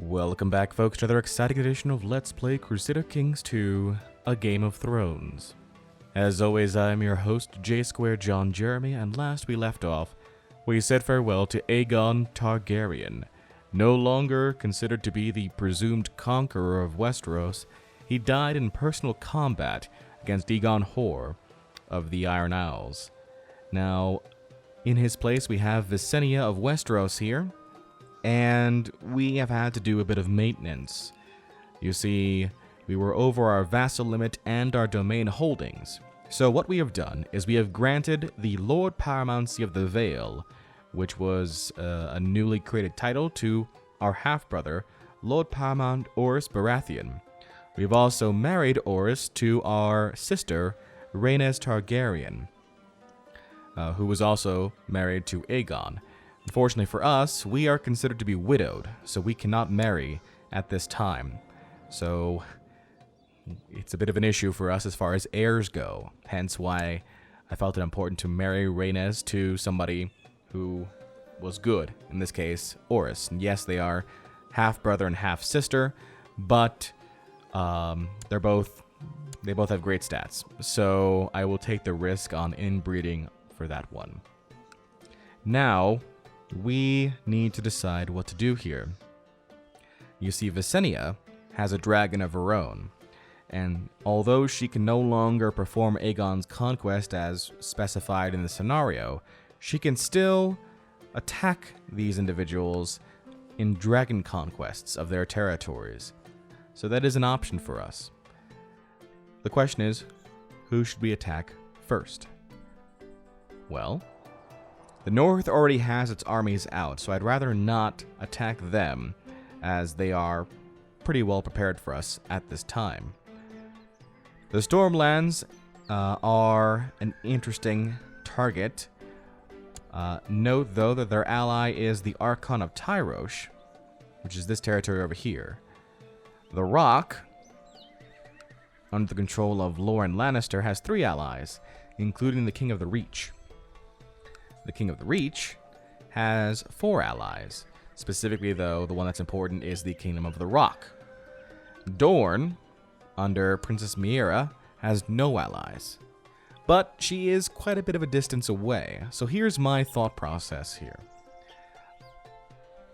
Welcome back, folks, to another exciting edition of Let's Play Crusader Kings 2, A Game of Thrones. As always, I'm your host, J-Square John Jeremy, and last we left off, we said farewell to Aegon Targaryen. No longer considered to be the presumed conqueror of Westeros, he died in personal combat against Aegon Hoare of the Iron Isles. Now, in his place, we have Visenya of Westeros here, and we have had to do a bit of maintenance. You see, we were over our vassal limit and our domain holdings. So what we have done is we have granted the Lord Paramountcy of the Vale, which was a newly created title, to our half-brother, Lord Paramount Orys Baratheon. We've also married Orys to our sister, Rhaenys Targaryen, who was also married to Aegon. Unfortunately for us, we are considered to be widowed, so we cannot marry at this time. So it's a bit of an issue for us as far as heirs go, hence why I felt it important to marry Rhaenys to somebody who was good, in this case, Orys. And yes, they are half-brother and half-sister, but they both have great stats. So I will take the risk on inbreeding for that one. Now, we need to decide what to do here. You see, Visenya has a dragon of her own, and although she can no longer perform Aegon's conquest as specified in the scenario, she can still attack these individuals in dragon conquests of their territories. So that is an option for us. The question is, who should we attack first? Well, the North already has its armies out, so I'd rather not attack them, as they are pretty well prepared for us at this time. The Stormlands are an interesting target. Note, though, that their ally is the Archon of Tyrosh, which is this territory over here. The Rock, under the control of Loren Lannister, has 3 allies, including the King of the Reach. The King of the Reach has 4 allies. Specifically, though, the one that's important is the Kingdom of the Rock. Dorne, under Princess Meera, has no allies. But she is quite a bit of a distance away. So here's my thought process here.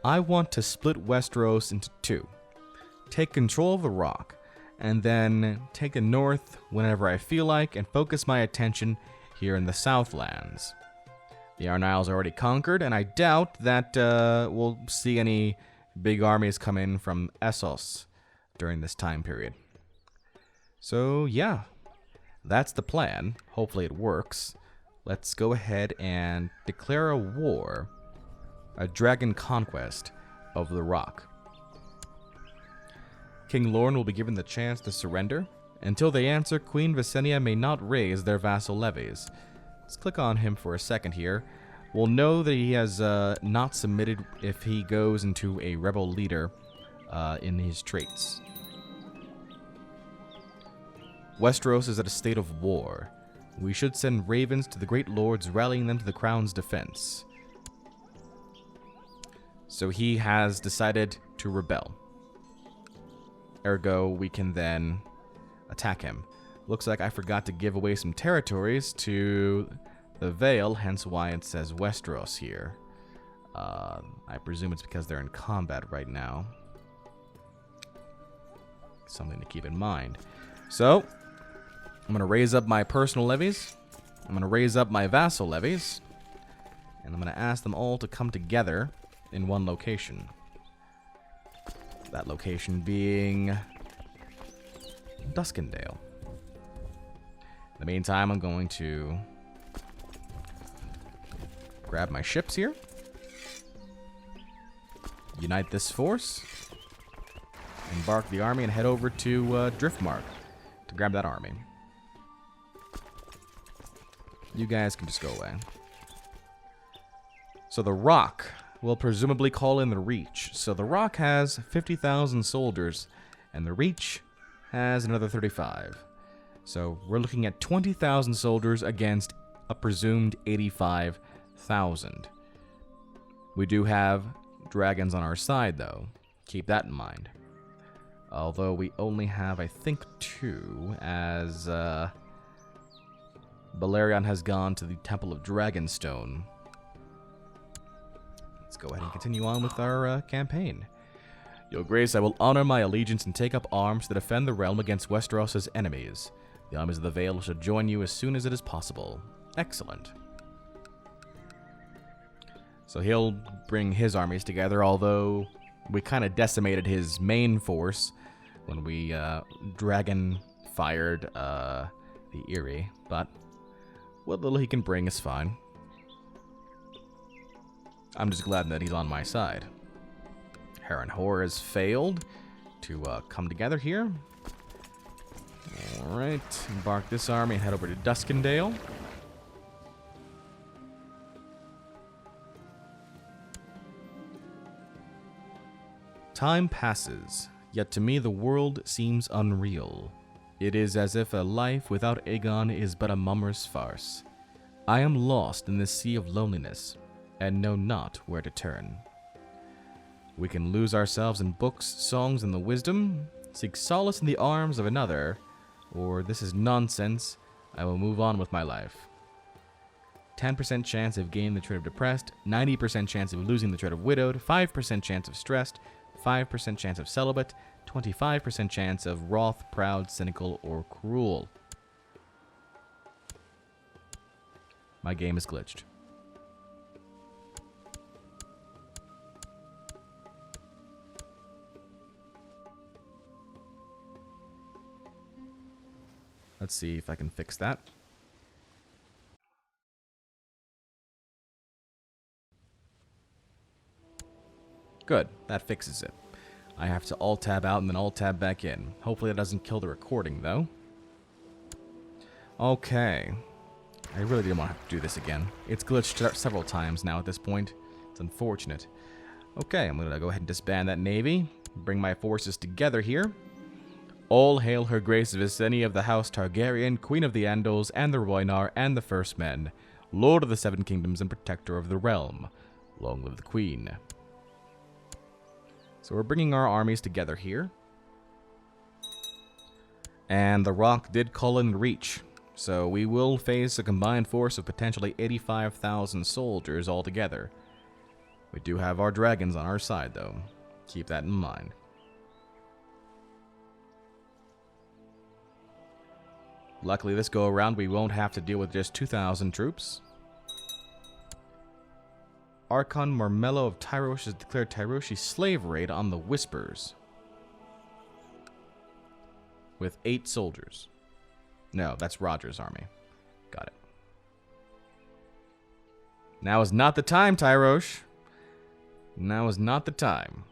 I want to split Westeros into 2. Take control of the Rock, and then take the North whenever I feel like, and focus my attention here in the Southlands. The Iron Isles are already conquered, and I doubt that we'll see any big armies come in from Essos during this time period. So, yeah, that's the plan. Hopefully it works. Let's go ahead and declare a war, a dragon conquest of the Rock. King Lorne will be given the chance to surrender. Until they answer, Queen Visenya may not raise their vassal levies. Let's click on him for a second here. We'll know that he has not submitted if he goes into a rebel leader in his traits. Westeros is at a state of war. We should send ravens to the great lords, rallying them to the crown's defense. So he has decided to rebel. Ergo, we can then attack him. Looks like I forgot to give away some territories to the Vale, hence why it says Westeros here. I presume it's because they're in combat right now. Something to keep in mind. So, I'm going to raise up my personal levies. I'm going to raise up my vassal levies. And I'm going to ask them all to come together in one location. That location being Duskendale. In the meantime, I'm going to grab my ships here, unite this force, embark the army, and head over to Driftmark to grab that army. You guys can just go away. So the Rock will presumably call in the Reach. So the Rock has 50,000 soldiers, and the Reach has another 35. So we're looking at 20,000 soldiers against a presumed 85,000. We do have dragons on our side, though. Keep that in mind. Although we only have, I think, 2, as Balerion has gone to the Temple of Dragonstone. Let's go ahead and continue on with our campaign. Your Grace, I will honor my allegiance and take up arms to defend the realm against Westeros' enemies. The armies of the Vale shall join you as soon as it is possible. Excellent. So he'll bring his armies together, although we kind of decimated his main force when we dragon fired the Eyrie, but what little he can bring is fine. I'm just glad that he's on my side. Harrenhal has failed to come together here. Alright, embark this army and head over to Duskendale. Time passes, yet to me the world seems unreal. It is as if a life without Aegon is but a mummer's farce. I am lost in this sea of loneliness, and know not where to turn. We can lose ourselves in books, songs, and the wisdom, seek solace in the arms of another, or this is nonsense, I will move on with my life. 10% chance of gaining the trait of depressed, 90% chance of losing the trait of widowed, 5% chance of stressed, 5% chance of celibate, 25% chance of wroth, proud, cynical, or cruel. My game is glitched. Let's see if I can fix that. Good, that fixes it. I have to Alt-Tab out and then Alt-Tab back in. Hopefully that doesn't kill the recording, though. Okay. I really didn't want to have to do this again. It's glitched several times now at this point. It's unfortunate. Okay, I'm going to go ahead and disband that navy. Bring my forces together here. All hail her grace Visenya of the House Targaryen, Queen of the Andals and the Rhoynar and the First Men, Lord of the Seven Kingdoms and Protector of the Realm. Long live the Queen. So we're bringing our armies together here. And the Rock did call in Reach. So we will face a combined force of potentially 85,000 soldiers altogether. We do have our dragons on our side, though. Keep that in mind. Luckily, this go around, we won't have to deal with just 2,000 troops. Archon Marmello of Tyrosh has declared Tyroshi slave raid on the Whispers. With 8 soldiers. No, that's Roger's army. Got it. Now is not the time, Tyrosh. Now is not the time.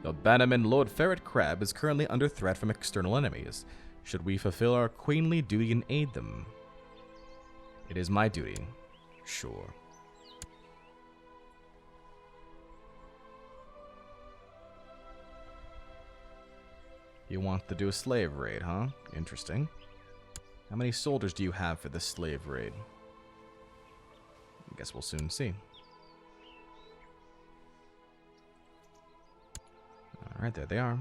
The Bannerman Lord Ferret Crab is currently under threat from external enemies. Should we fulfill our queenly duty and aid them? It is my duty. Sure. You want to do a slave raid, huh? Interesting. How many soldiers do you have for this slave raid? I guess we'll soon see. Alright, there they are.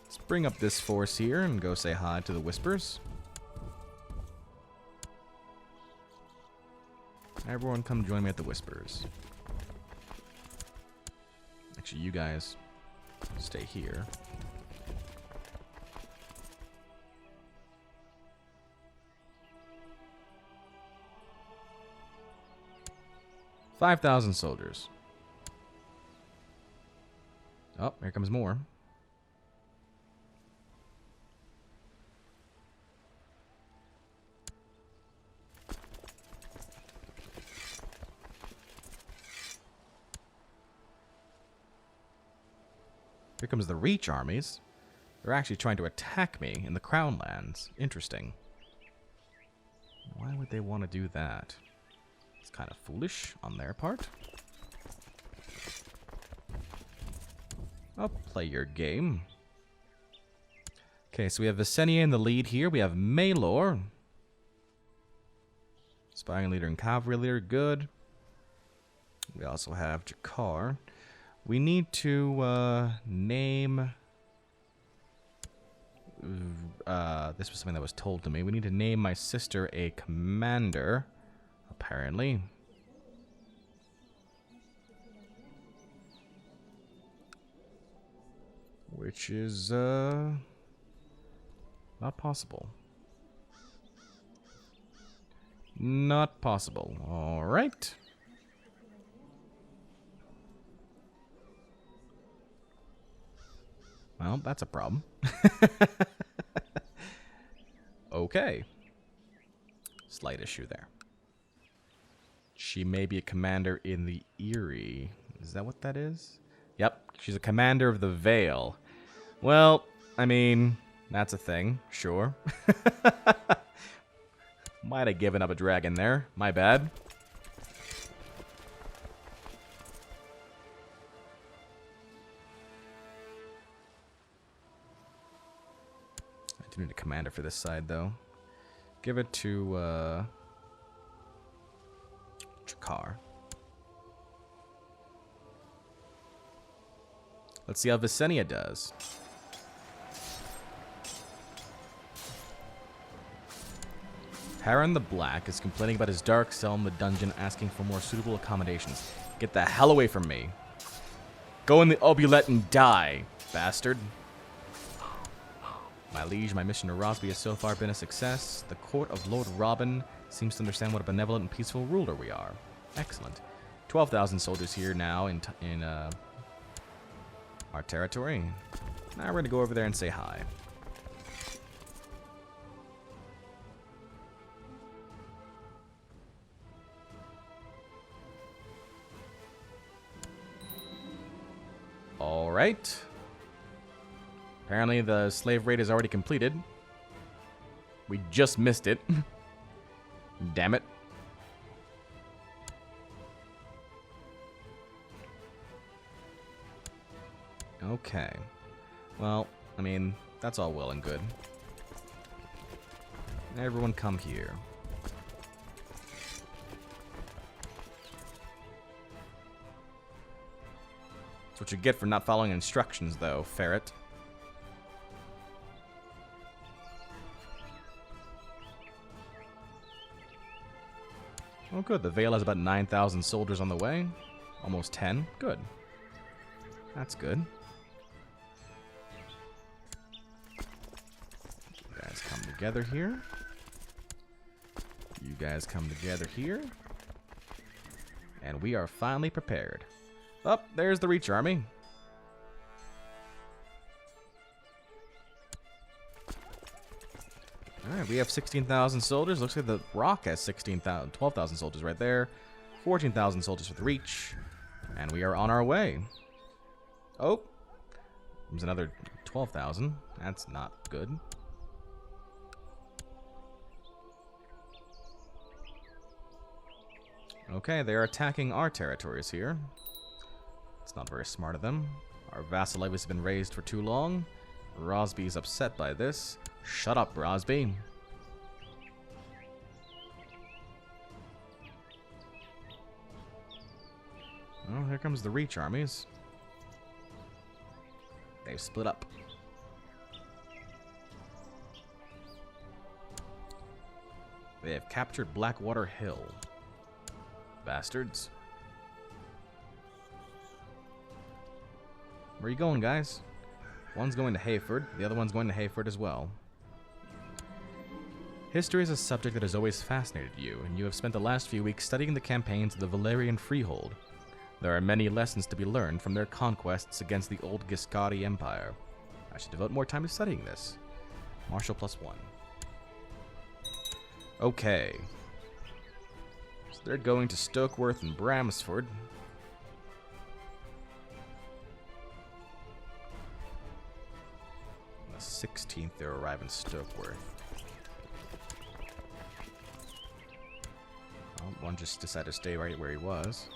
Let's bring up this force here and go say hi to the Whispers. Everyone come join me at the Whispers. Actually, you guys stay here. $5,000 soldiers. Oh, here comes more. Here comes the Reach armies. They're actually trying to attack me in the crownlands. Interesting. Why would they want to do that? It's kind of foolish on their part. I'll play your game. Okay, so we have Visenya in the lead here. We have Maelor. Spying leader and cavalry leader, good. We also have Jakar. We need to name... this was something that was told to me. We need to name my sister a commander, apparently. Which is, not possible. Not possible. Alright. Well, that's a problem. Okay. Slight issue there. She may be a commander in the Eyrie. Is that what that is? Yep, she's a commander of the Vale. Well, I mean, that's a thing, sure. Might have given up a dragon there. My bad. I do need a commander for this side, though. Give it to, Jakar. Let's see how Visenya does. Harren the Black is complaining about his dark cell in the dungeon, asking for more suitable accommodations. Get the hell away from me. Go in the oubliette and die, bastard. My liege, my mission to Rosby has so far been a success. The court of Lord Robin seems to understand what a benevolent and peaceful ruler we are. Excellent. 12,000 soldiers here now in our territory. Now we're going to go over there and say hi. Alright. Apparently the slave raid is already completed. We just missed it. Damn it. Okay. Well, I mean, that's all well and good. Everyone come here. That's what you get for not following instructions, though, ferret. Oh, good. The Vale has about 9,000 soldiers on the way. Almost 10. Good. That's good. You guys come together here. You guys come together here. And we are finally prepared. Oh, there's the Reach Army. Alright, we have 16,000 soldiers. Looks like the Rock has 12,000 soldiers right there. 14,000 soldiers for the Reach. And we are on our way. Oh, there's another 12,000. That's not good. Okay, they're attacking our territories here. It's not very smart of them. Our vassal levies have been raised for too long. Rosby's upset by this. Shut up, Rosby. Oh, here comes the Reach armies. They've split up. They have captured Blackwater Hill. Bastards. Where are you going, guys? One's going to Hayford, the other one's going to Hayford as well. History is a subject that has always fascinated you, and you have spent the last few weeks studying the campaigns of the Valerian Freehold. There are many lessons to be learned from their conquests against the old Giscari Empire. I should devote more time to studying this. Marshal +1. Okay. So they're going to Stokeworth and Bramsford. On the 16th, they'll arrive in Stokeworth. Well, one just decided to stay right where he was.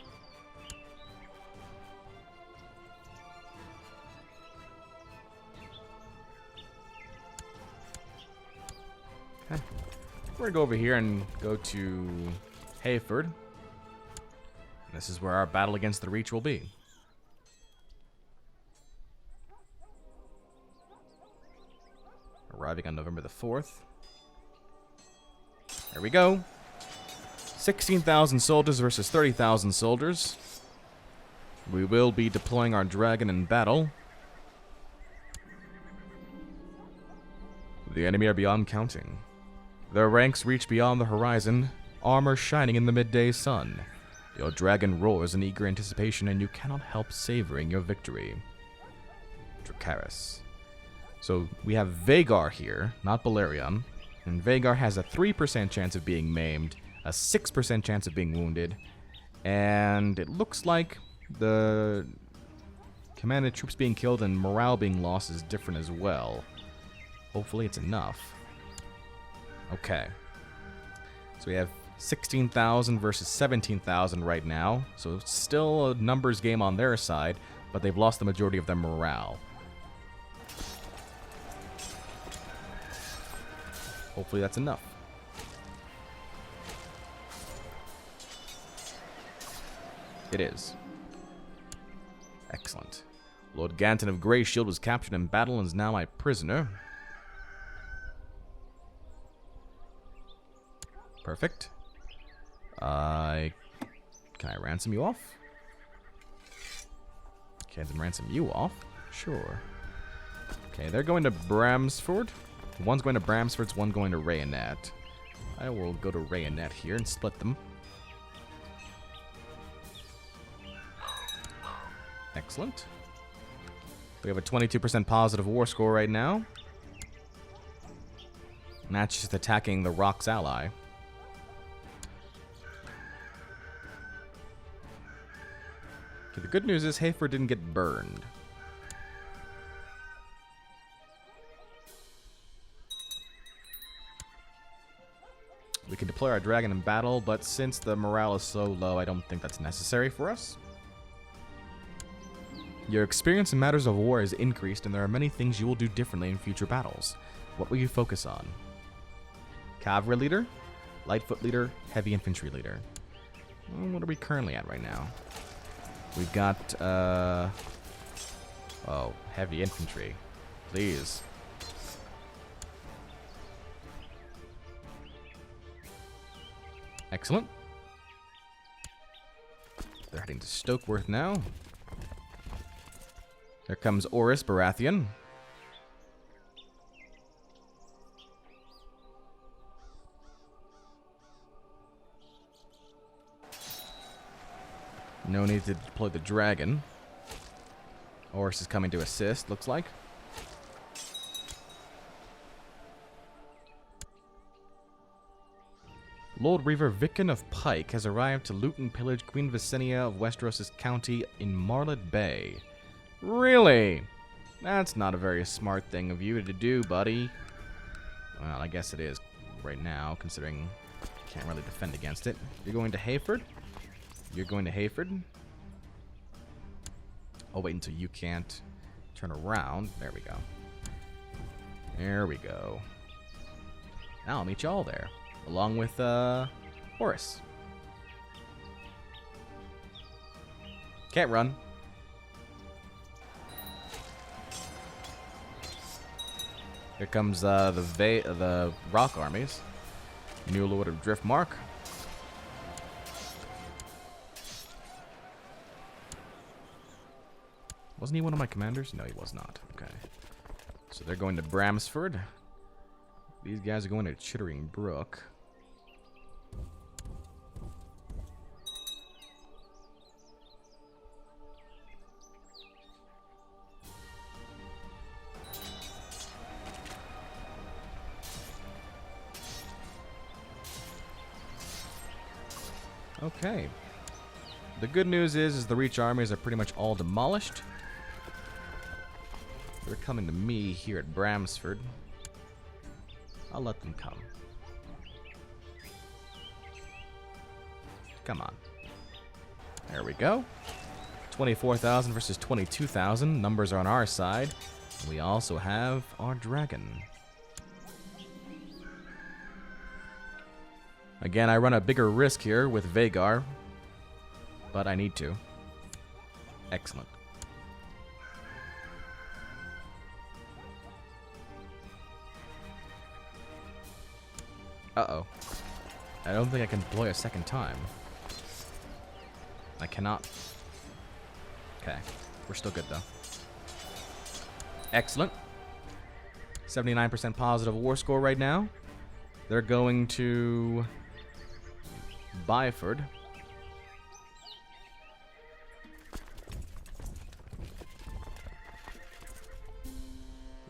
Okay. We're going to go over here and go to Hayford. And This is where our battle against the Reach will be. Arriving on November the 4th. There we go. 16,000 soldiers versus 30,000 soldiers. We will be deploying our dragon in battle. The enemy are beyond counting. Their ranks reach beyond the horizon, armor shining in the midday sun. Your dragon roars in eager anticipation, and you cannot help savoring your victory. Dracarys. So we have Vhagar here, not Balerion. And Vhagar has a 3% chance of being maimed, a 6% chance of being wounded, and it looks like the commanded troops being killed and morale being lost is different as well. Hopefully it's enough. Okay. So we have 16,000 versus 17,000 right now. So it's still a numbers game on their side, but they've lost the majority of their morale. Hopefully that's enough. It is. Excellent. Lord Ganton of Grey Shield was captured in battle and is now my prisoner. Perfect. Can I ransom you off? Can I ransom you off? Sure. Okay, they're going to Bramsford. One's going to Bramsford, one's going to Rayanet. I will go to Rayanet here and split them. Excellent. We have a 22% positive war score right now. And that's just attacking the Rock's ally. Okay, the good news is Hafer didn't get burned. We can deploy our dragon in battle, but since the morale is so low, I don't think that's necessary for us. Your experience in matters of war is increased, and there are many things you will do differently in future battles. What will you focus on? Cavalry leader, Lightfoot leader, heavy infantry leader. What are we currently at right now? We've got, oh, heavy infantry. Please. Excellent. They're heading to Stokeworth now. There comes Oris Baratheon. No need to deploy the dragon. Oris is coming to assist, looks like. Lord Reaver Vicken of Pike has arrived to loot and pillage Queen Visenya of Westeros' county in Marlet Bay. Really? That's not a very smart thing of you to do, buddy. Well, I guess it is right now, considering you can't really defend against it. You're going to Hayford? You're going to Hayford? I'll wait until you can't turn around. There we go. There we go. Now I'll meet you all there. Along with, Horus. Can't run. Here comes, the Rock armies. New Lord of Driftmark. Wasn't he one of my commanders? No, he was not. Okay. So they're going to Bramsford. These guys are going to Chittering Brook. Okay. The good news is the Reach armies are pretty much all demolished. They're coming to me here at Bramsford. I'll let them come. Come on. There we go. 24,000 versus 22,000. Numbers are on our side. We also have our dragon. Again, I run a bigger risk here with Vhagar. but I need to. Excellent. Uh-oh. I don't think I can deploy a second time. I cannot. Okay. We're still good, though. Excellent. 79% positive war score right now. They're going to Byford.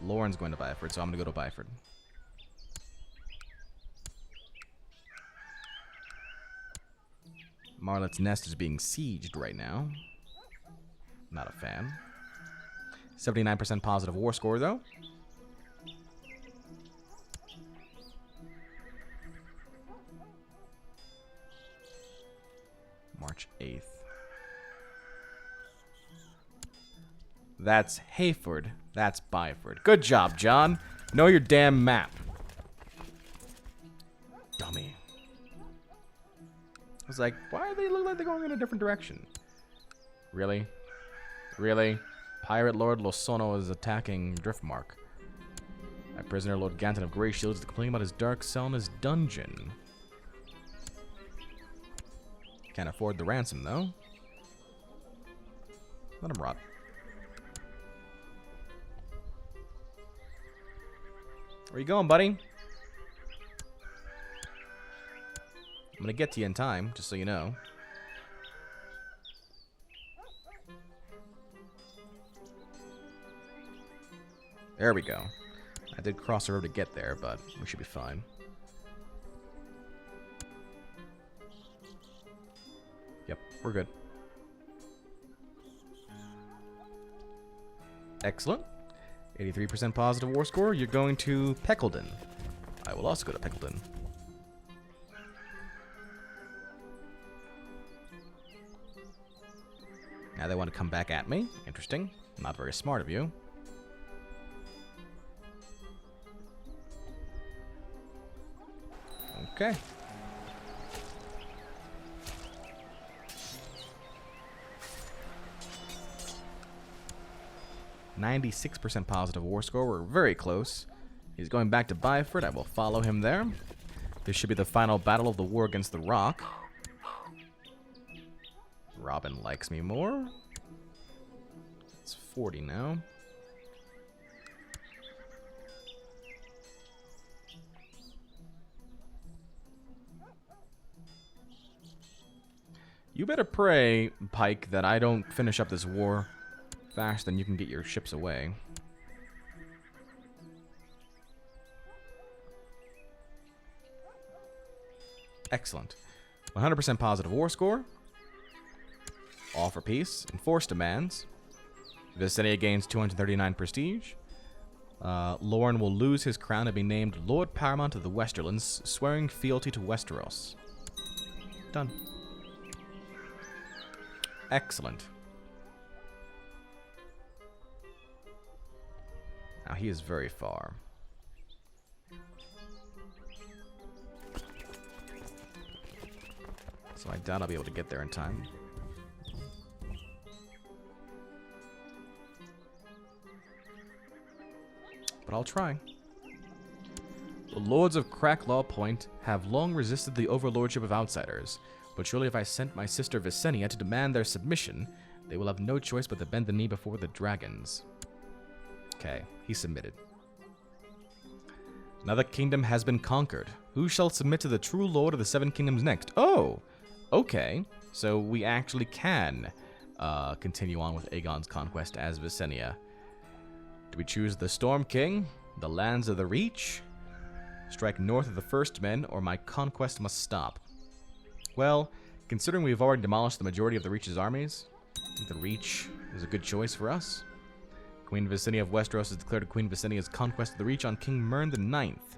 Lauren's going to Byford, so I'm going to go to Byford. Marlet's Nest is being sieged right now. Not a fan. 79% positive war score, though. March 8th. That's Hayford. That's Byford. Good job, John. Know your damn map. Dummy. I was like, why do they look like they're going in a different direction? Really? Really? Pirate Lord Losono is attacking Driftmark. My prisoner Lord Ganton of Grey Shields is complaining about his dark cell in his dungeon. Can't afford the ransom, though. Let him rot. Where you going, buddy? I'm gonna get to you in time, just so you know. There we go. I did cross the road to get there, but we should be fine. Yep, we're good. Excellent. 83% positive war score. You're going to Peckledon. I will also go to Peckledon. Now they want to come back at me. Interesting. Not very smart of you. Okay. .96% positive war score. We're very close. He's going back to Byford. I will follow him there. This should be the final battle of the war against the Rock. Robin likes me more. It's 40 now. You better pray, Pike, that I don't finish up this war faster than you can get your ships away. Excellent. 100% positive war score. All for peace. Enforced demands. Visenya gains 239 prestige. Lauren will lose his crown and be named Lord Paramount of the Westerlands, swearing fealty to Westeros. Done. Excellent. Now he is very far. So I doubt I'll be able to get there in time. But I'll try. The Lords of Cracklaw Point have long resisted the overlordship of outsiders, but surely if I sent my sister Visenya to demand their submission, they will have no choice but to bend the knee before the dragons. Okay, he submitted. Another kingdom has been conquered. Who shall submit to the true lord of the Seven Kingdoms next? Oh, okay. So we actually can continue on with Aegon's conquest as Visenya. Do we choose the Storm King, the lands of the Reach, strike north of the First Men, or my conquest must stop? Well, considering we've already demolished the majority of the Reach's armies, I think the Reach is a good choice for us. Queen Visenya of Westeros has declared Queen Visenya's conquest of the Reach on King Mern the Ninth.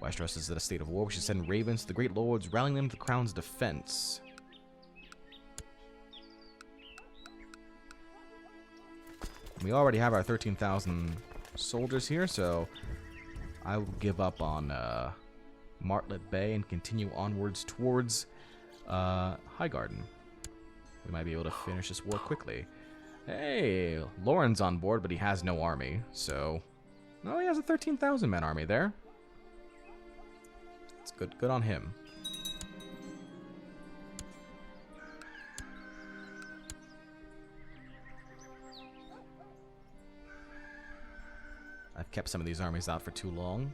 Westeros is in a state of war. We should send ravens to the great lords, rallying them to the crown's defense. We already have our 13,000 soldiers here, so I will give up on Martlet Bay and continue onwards towards Highgarden. might be able to finish this war quickly. Hey, Lauren's on board, but he has no army, so... Oh, he has a 13,000-man army there. It's good on him. I've kept some of these armies out for too long.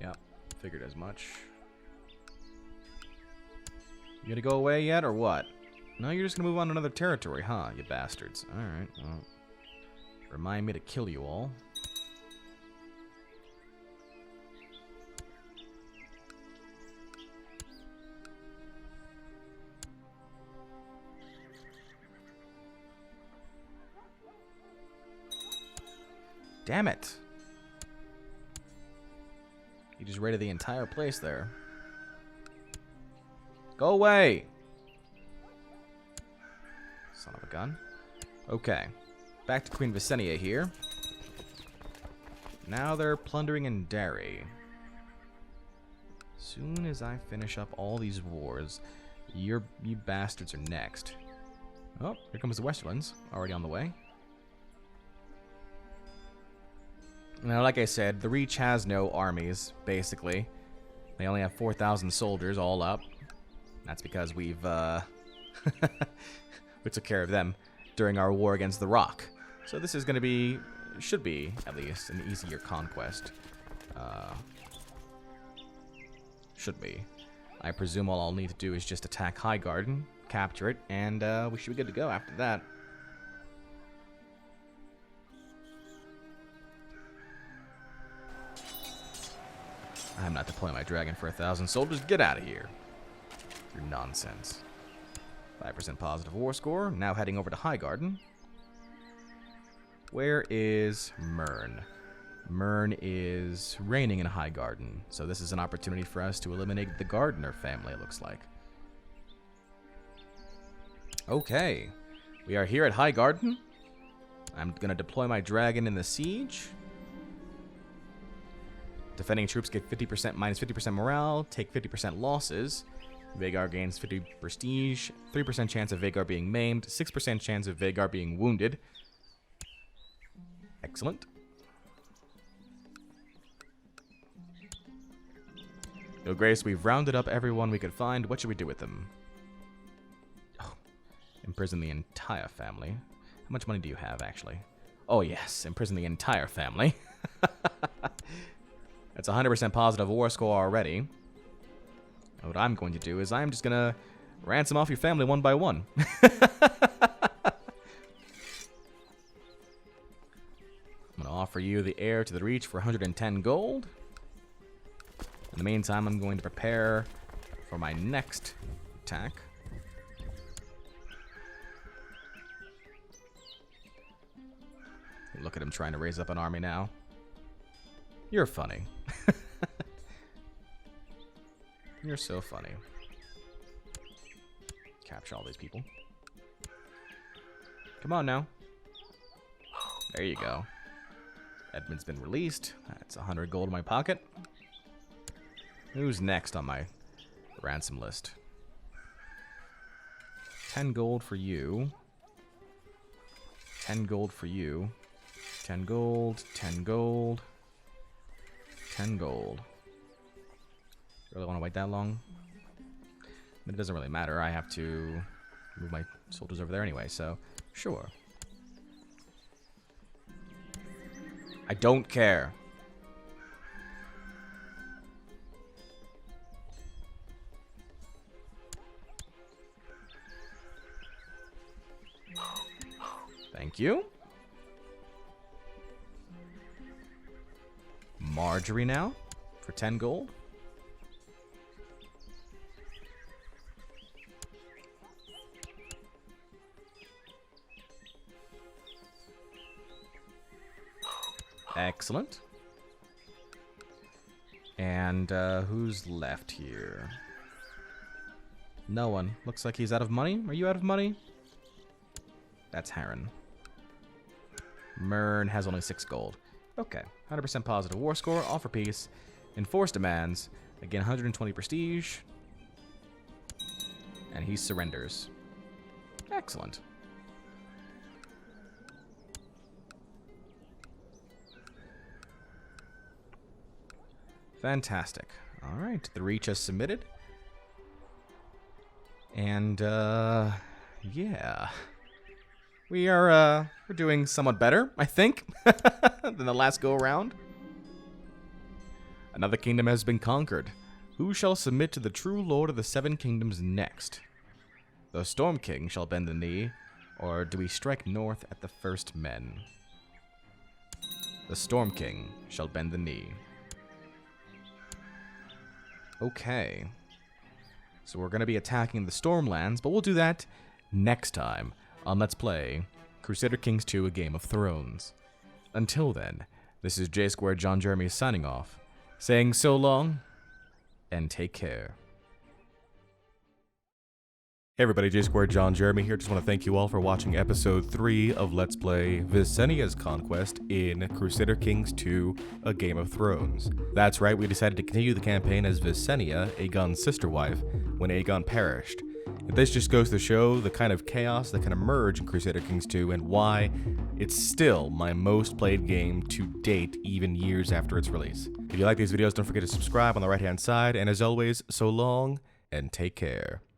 Yeah, figured as much. You gonna go away yet, or what? No, you're just gonna move on to another territory, huh, you bastards. Alright, well. Remind me to kill you all. Damn it! You just raided the entire place there. Go away! Son of a gun. Okay. Back to Queen Visenya here. Now they're plundering in Derry. Soon as I finish up all these wars, you bastards are next. Oh, here comes the Westerlands. Already on the way. Now, like I said, the Reach has no armies, basically. They only have 4,000 soldiers all up. That's because we took care of them during our war against the Rock. So this is going to be, should be, at least, an easier conquest. Should be. I presume all I'll need to do is just attack Highgarden, capture it, and we should be good to go after that. I'm not deploying my dragon for 1,000 soldiers. Get out of here. You're nonsense. 5% positive war score. Now heading over to Highgarden. Where is Mern? Mern is reigning in Highgarden. So this is an opportunity for us to eliminate the Gardener family, it looks like. Okay. We are here at Highgarden. I'm going to deploy my dragon in the siege. Defending troops get 50% minus 50% morale, take 50% losses. Vagar gains 50 prestige, 3% chance of Vagar being maimed, 6% chance of Vagar being wounded. Excellent. Yo, Grace, we've rounded up everyone we could find. What should we do with them? Oh, imprison the entire family. How much money do you have, actually? Oh, yes, imprison the entire family. That's 100% positive war score already. And what I'm going to do is I'm just going to ransom off your family one by one. I'm going to offer you the heir to the Reach for 110 gold. In the meantime, I'm going to prepare for my next attack. Look at him trying to raise up an army now. You're funny. You're so funny. Capture all these people. Come on now. There you go. Edmund's been released. That's 100 gold in my pocket. Who's next on my ransom list? 10 gold for you. 10 gold for you. 10 gold. 10 gold. 10 gold. Really want to wait that long? But it doesn't really matter. I have to move my soldiers over there anyway, so sure. I don't care. Thank you. Marjorie now for 10 gold. Excellent. And who's left here? No one. Looks like he's out of money. Are you out of money? That's Harren. Mern has only 6 gold. Okay, 100% positive war score, all for peace. Enforce demands. Again, 120 prestige. And he surrenders. Excellent. Fantastic. Alright, the Reach has submitted. And, yeah. We're doing somewhat better, I think, than the last go-around. Another kingdom has been conquered. Who shall submit to the true lord of the 7 kingdoms next? The Storm King shall bend the knee, or do we strike north at the first men? The Storm King shall bend the knee. Okay. So we're going to be attacking the Stormlands, but we'll do that next time on Let's Play Crusader Kings 2: A Game of Thrones. Until then, this is J Square John Jeremy signing off, saying so long, and take care. Hey everybody, J Square John Jeremy here. Just want to thank you all for watching episode 3 of Let's Play Visenya's Conquest in Crusader Kings 2: A Game of Thrones. That's right, we decided to continue the campaign as Visenya, Aegon's sister wife, when Aegon perished. This just goes to show the kind of chaos that can emerge in Crusader Kings 2 and why it's still my most played game to date, even years after its release. If you like these videos, don't forget to subscribe on the right hand side, and as always, so long and take care.